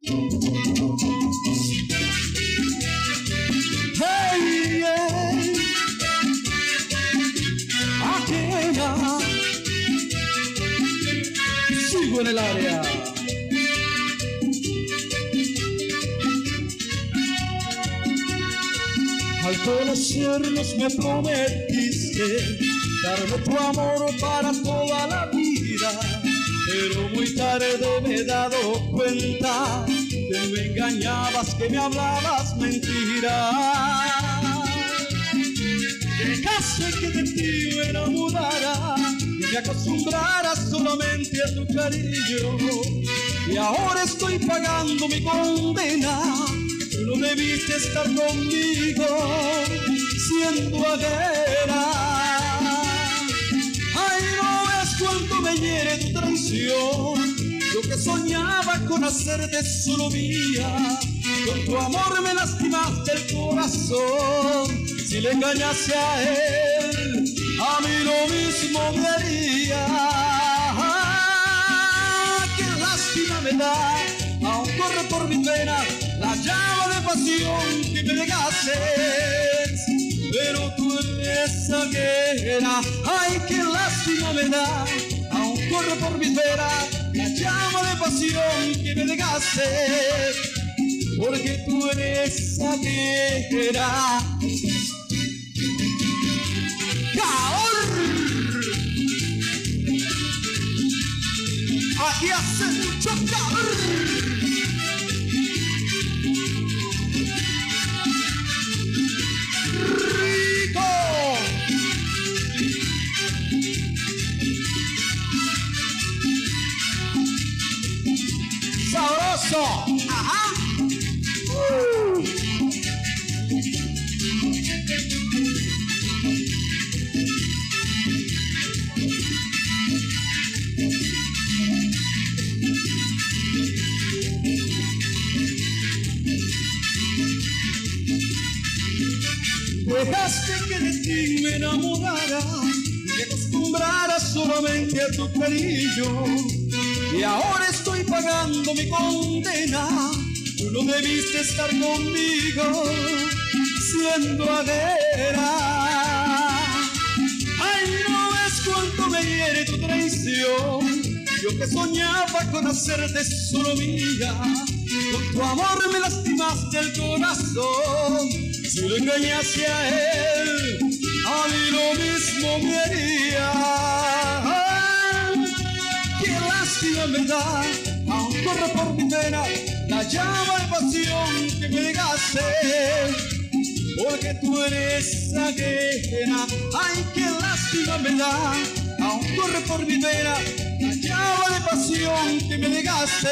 Hey, yeah. Ajena, sigo en el área. Al conocernos me prometiste darme tu amor para toda la vida, pero muy tarde me he dado cuenta que me engañabas, que me hablabas mentiras. Dejaste que de ti me enamorara y me acostumbrara solamente a tu cariño, y ahora estoy pagando mi condena. Tú no debiste estar conmigo siendo ajena. Ay, no ves cuánto me hiere tu traición. Yo que soñaba con hacerte solo mía, con tu amor me lastimaste el corazón. Si le engañaste a él, a mí lo mismo me haría. Qué lástima me da, aún corre por mis venas la llama de pasión que me negaste, pero tú eres ajena. Ay, qué lástima me da, aún corre por mis venas la llama de pasión que me negaste, porque tú eres ajena. Aquí hace mucho calor. Rico. Sabroso. Ajá. Dejaste que de ti me enamorara y me acostumbrara solamente a tu cariño, y ahora estoy pagando mi condena. Tú no debiste estar conmigo siendo ajena. Ay, no ves cuánto me hiere tu traición. Yo que soñaba con hacerte solo mía, con tu amor me lastimaste el corazón. Si lo engañaste a él, a mí lo mismo me haría. Qué lástima me da, aún corre por mi pena la llama de pasión que me negaste, porque tú eres ajena. Ay, qué lástima me da, aún corre por mi pena la llama de pasión que me negaste,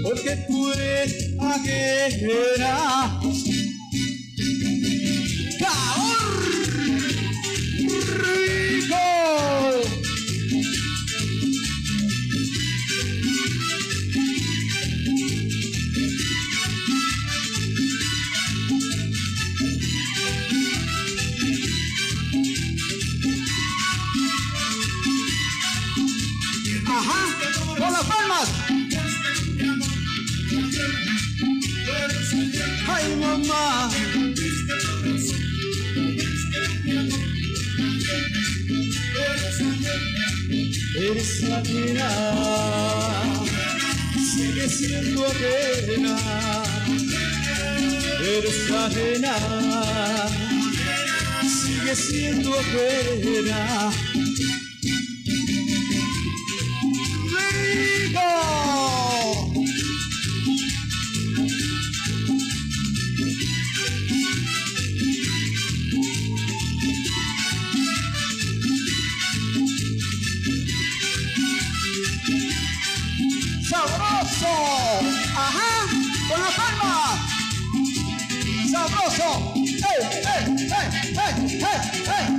porque tú eres ajena. Ajá, con las palmas. Ay, mamá. Eres ajena, sigue siendo ajena. Eres ajena, sigue siendo ajena. ¡Sabroso! ¡Ajá! ¡Con las palmas! ¡Sabroso! ¡Hey, hey, hey, hey, hey, hey!